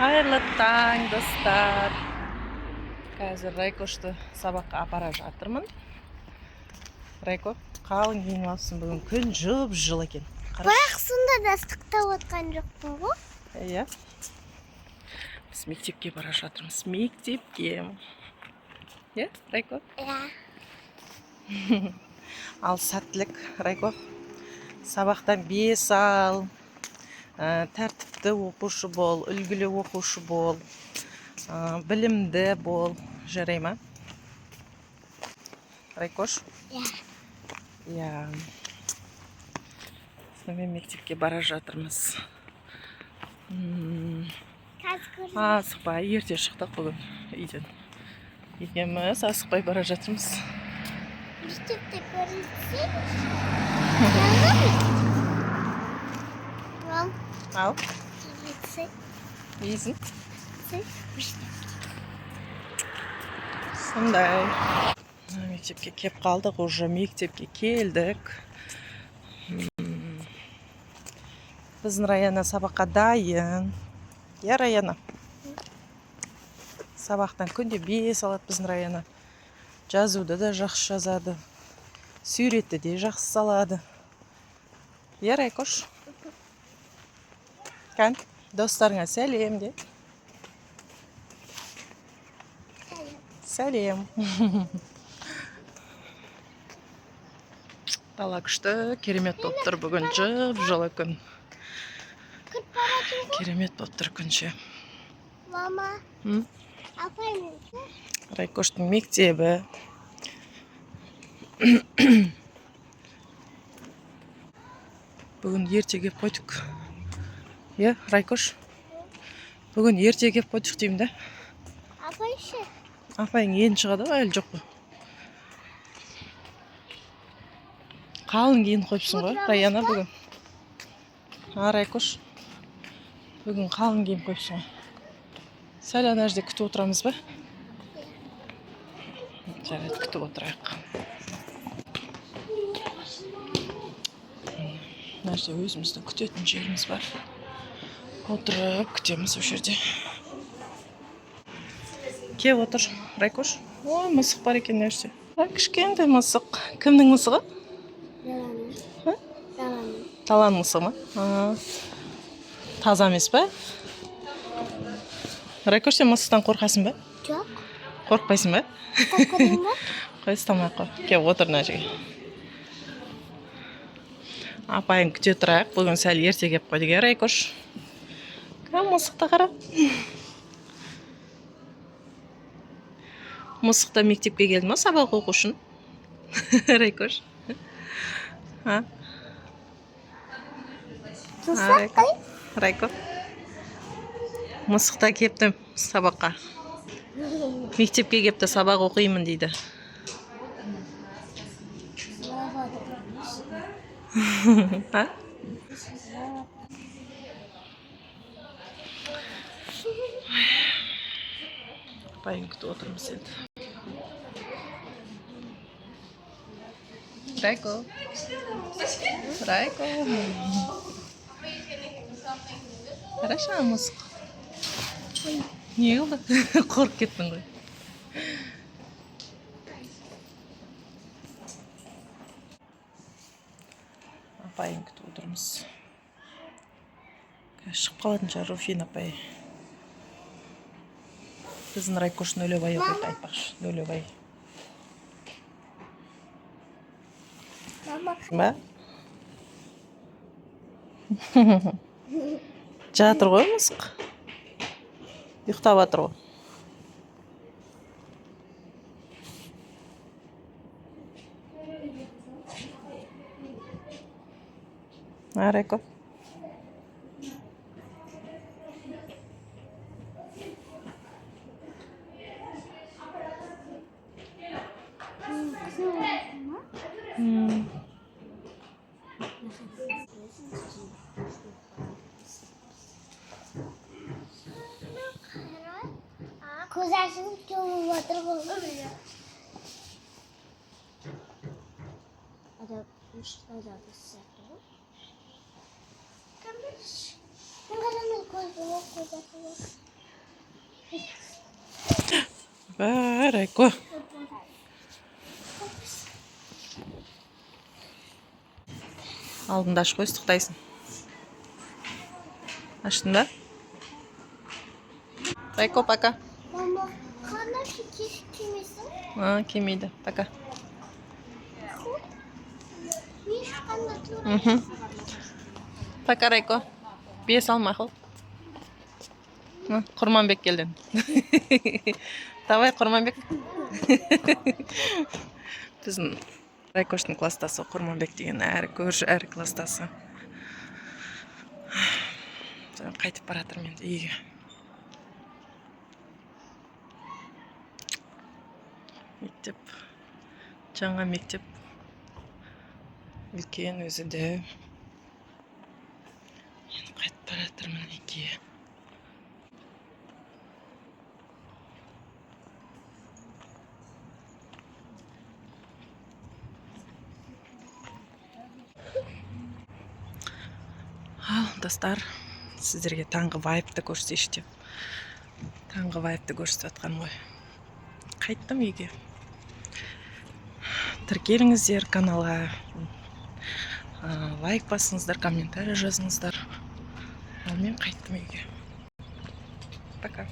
Қайырлы таң, достар. Қазір Райкошты сабаққа апара жатырмын. Райко, қалың киініп алыпсың, бүгін күн жып-жылы екен. Бірақ сонда да ыстықтап отқан жоқпын ғой. Иә. Біз мектепке бара жатырмыз. Мектепке. Иә, Райко? Иә. Ал сәттілік, Райко. Сабақтан 5 ал. Тәртіпті оқушы бол, үлгілі оқушы бол. Білімді бол. Жарай ма? Райкош? Иә. Иә. Мен мектепке бара жатырмыз. Асықпай, ерте шықтық бүгін үйден. Екеуміз асықпай бара жатырмыз. Мектепте көрінсең. Ал? Дейсің. Сондай. Мектепке кеп қалдық, уже мектепке келдік. Біздің Раяна сабаққа дайын. Иә, Раяна? Сабақтан күнде 5 алады біздің Раяна. Жазуды да жақсы жазады. Суретті де жақсы салады. Иә, Райкош? Кән, достарыңа сәлем де. Сәлем. Дала күшті, керемет болып тұр бүгін, жып-жылы күн. Керемет болып тұр күнше. Мама, апайым. Райкоштың мектебі. Бүгін ерте кеп қойдық. Е, Райкош? Бүгін ерте кеп қойдық деймін да. Апай ше? Апайың ең шығады ғой, әлі жоқ қой. Қалың кейін қойыпсың ғой, Раяна бүгін. Райкош? Бүгін қалың кейін қойыпсың ғой. Сәл ана жерде күтіп отырамыз ба? Жарайды, күтіп отырайық. Мына жерде өзіміздің күтетін жеріміз бар. Отырып күтеміз о жерде. Кеп отыр, Райкош. Ой, мысық бар екен мына жерде. Кішкентай мысық. Кімнің мысығы? Талан мысығы ма? Таза емес па? Райкош, сен мысықтан қорқасың ба? Жоқ. Қорқпайсың ба? Қорқадың ба? Қой, ұстамай қой. Кеп отыр мына жерге. Апайын күте тұрайық. Бүгін сәл ерте кеп қойдық, Райкош. Мысықты қара. Мысықта мектепке келді ма сабақ оқу үшін? Райкош? Райко? Мысықта кепті сабаққа. Мектепке кепті сабақ оқимын дейді. Апайын күтіп отырмыз енді. Райко. Райко. Хорошо, мысық. Не болды? Қорқып кеттің ғой. Апайын күтіп отырмыз. Шығып қалатын шығар Руфин апай. Біздің Райкош нөлевай оқиды айтпақшы. Нөлевай. Ба? Жатыр ғой мысық. Ұйықтап жатыр ғой. Райко. Көз ашылып жолып отыр ғой. Ada müşteriler de sıcaklığı. Sen kadar mı koydun o kocaman? Райко. Алдында ашып қой, ұстықтайсың. Аштың ба? Райко, пока. Mama, kana fikir kimisin? Келмейді. Пока. Bir kana tur. Мгм. Пока, Райко. Бие сал мақұл. Құрманбек келден. Давай, Құрманбек. Біздің Райкоштың кластасы Құрманбек деген көрші әрі кластасы. Қайтып баратырмын енді үйге. Мектеп. Жаңа мектеп. Үлкен өзі де. Енді қайтып баратырмын үйге. Достар, сіздерге таңғы вайпты көрсетейінші деп. Таңғы вайпты көрсетіп жатқаным ғой. Қайттым үйге. Тіркеліңіздер каналға. Лайк басыңыздар, комментарий жазыңыздар. Ал мен қайттым үйге. Пока.